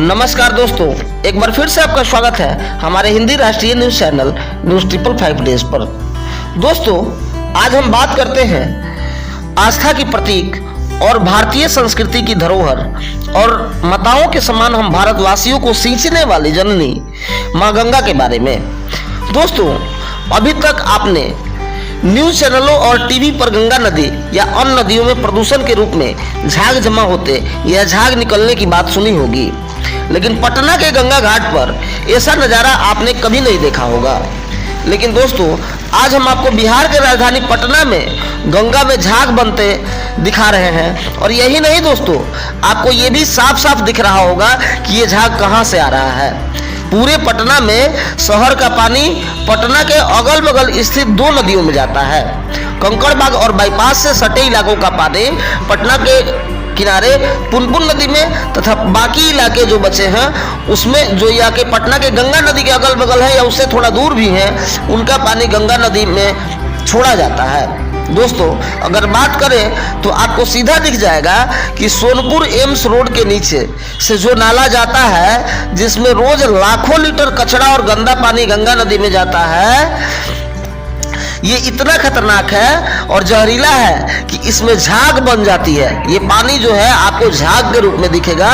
नमस्कार दोस्तों, एक बार फिर से आपका स्वागत है हमारे हिंदी राष्ट्रीय न्यूज चैनल न्यूज 555 डेज पर। दोस्तों, आज हम बात करते हैं आस्था की प्रतीक और भारतीय संस्कृति की धरोहर और माताओं के समान हम भारतवासियों को सींचने वाली जननी मां गंगा के बारे में। दोस्तों, अभी तक आपने न्यूज चैनलों और टीवी पर गंगा नदी या अन्य नदियों में प्रदूषण के रूप में झाग जमा होते या झाग निकलने की बात सुनी होगी, लेकिन पटना के गंगा घाट पर ऐसा नज़ारा आपने कभी नहीं देखा होगा। लेकिन दोस्तों, आज हम आपको बिहार के राजधानी पटना में गंगा में झाग बनते दिखा रहे हैं। और यही नहीं दोस्तों, आपको ये भी साफ साफ दिख रहा होगा कि ये झाग कहाँ से आ रहा है। पूरे पटना में शहर का पानी पटना के अगल बगल स्थित दो नदियों में जाता है। कंकड़बाग और बाईपास से सटे इलाकों का पानी पटना के किनारे पुनपुन नदी में तथा बाकी इलाके जो बचे हैं उसमें, जो या के पटना के गंगा नदी के अगल बगल है या उससे थोड़ा दूर भी है, उनका पानी गंगा नदी में छोड़ा जाता है। दोस्तों, अगर बात करें तो आपको सीधा दिख जाएगा कि सोनपुर एम्स रोड के नीचे से जो नाला जाता है, जिसमें रोज लाखों लीटर कचरा और गंदा पानी गंगा नदी में जाता है, ये इतना खतरनाक है और जहरीला है कि इसमें झाग बन जाती है। ये पानी जो है आपको झाग के रूप में दिखेगा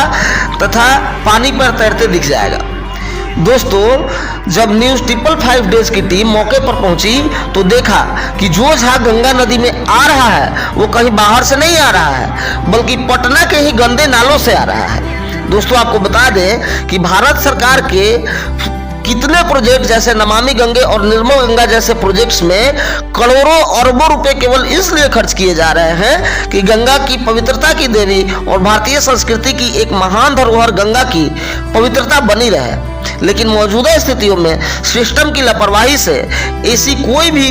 तथा पानी पर तैरते दिख जाएगा। दोस्तों, जब न्यूज 555 डेज की टीम मौके पर पहुंची तो देखा कि जो झाग गंगा नदी में आ रहा है वो कहीं बाहर से नहीं आ रहा है, बल्कि पटना के ही गंदे नालों से आ रहा है। दोस्तों, आपको बता दें कि भारत सरकार के कितने प्रोजेक्ट जैसे नमामि गंगे और निर्मल गंगा जैसे प्रोजेक्ट्स में करोड़ों अरबों रुपए केवल इसलिए खर्च किए जा रहे हैं कि गंगा की पवित्रता की देवी और भारतीय संस्कृति की एक महान धरोहर गंगा की पवित्रता बनी रहे। लेकिन मौजूदा स्थितियों में सिस्टम की लापरवाही से ऐसी कोई भी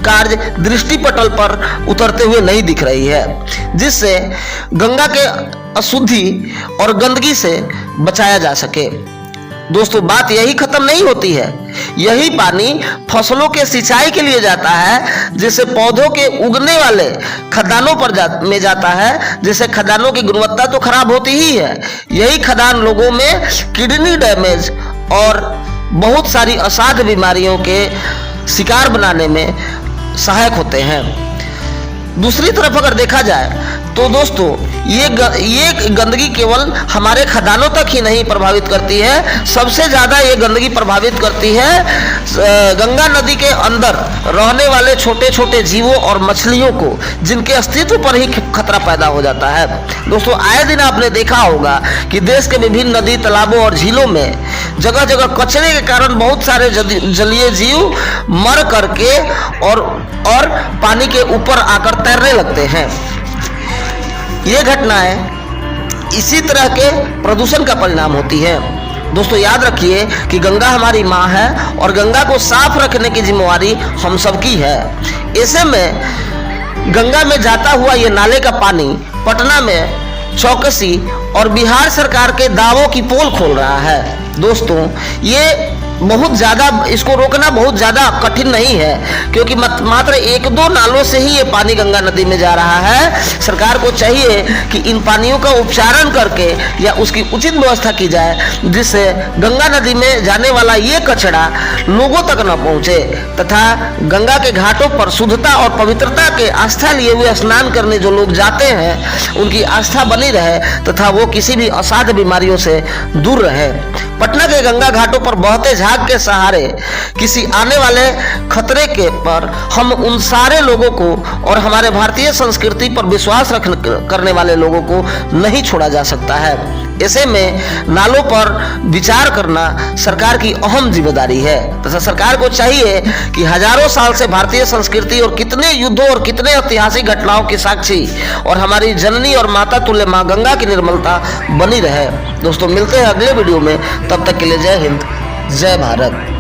कार्य दृष्टि पटल पर उतरते हुए नहीं दिख रही है, जिससे गंगा के अशुद्धि और गंदगी से बचाया जा सके। दोस्तों, बात यही खत्म नहीं होती है। यही पानी फसलों के सिंचाई के लिए जाता है, जिससे पौधों के उगने वाले खदानों में जाता है, जिससे खदानों की गुणवत्ता तो खराब होती ही है। यही खदान लोगों में किडनी डैमेज और बहुत सारी असाध्य बीमारियों के शिकार बनाने में सहायक होते हैं। दूसरी तरफ अगर देखा जाए तो दोस्तों, ये गंदगी केवल हमारे खदानों तक ही नहीं प्रभावित करती है, सबसे ज़्यादा ये गंदगी प्रभावित करती है गंगा नदी के अंदर रहने वाले छोटे छोटे जीवों और मछलियों को, जिनके अस्तित्व पर ही खतरा पैदा हो जाता है। दोस्तों, आए दिन आपने देखा होगा कि देश के विभिन्न नदी, तालाबों और झीलों में जगह जगह कचरे के कारण बहुत सारे जलीय जीव मर करके और पानी के ऊपर आकर तैरने लगते हैं। ये घटनाएं इसी तरह के प्रदूषण का परिणाम होती है। दोस्तों, याद रखिए कि गंगा हमारी माँ है और गंगा को साफ रखने की जिम्मेवारी हम सबकी है। ऐसे में गंगा में जाता हुआ ये नाले का पानी पटना में चौकसी और बिहार सरकार के दावों की पोल खोल रहा है। दोस्तों, ये बहुत ज़्यादा, इसको रोकना बहुत ज़्यादा कठिन नहीं है, क्योंकि मात्र एक दो नालों से ही ये पानी गंगा नदी में जा रहा है। सरकार को चाहिए कि इन पानियों का उपचारण करके या उसकी उचित व्यवस्था की जाए, जिससे गंगा नदी में जाने वाला ये कचरा लोगों तक न पहुँचे तथा गंगा के घाटों पर शुद्धता और पवित्रता के आस्था लिए हुए स्नान करने जो लोग जाते हैं उनकी आस्था बनी रहे तथा वो किसी भी असाध्य बीमारियों से दूर रहे। पटना के गंगा घाटों पर बहते झाग के सहारे किसी आने वाले खतरे के पर हम उन सारे लोगों को और हमारे भारतीय संस्कृति पर विश्वास करने वाले लोगों को नहीं छोड़ा जा सकता है। ऐसे में नालों पर विचार करना सरकार की अहम जिम्मेदारी है तथा सरकार को चाहिए कि हजारों साल से भारतीय संस्कृति और कितने युद्धों और कितने ऐतिहासिक घटनाओं की साक्षी और हमारी जननी और माता तुल्य माँ गंगा की निर्मलता बनी रहे। दोस्तों, मिलते हैं अगले वीडियो में, तब तक के लिए जय हिंद, जय भारत।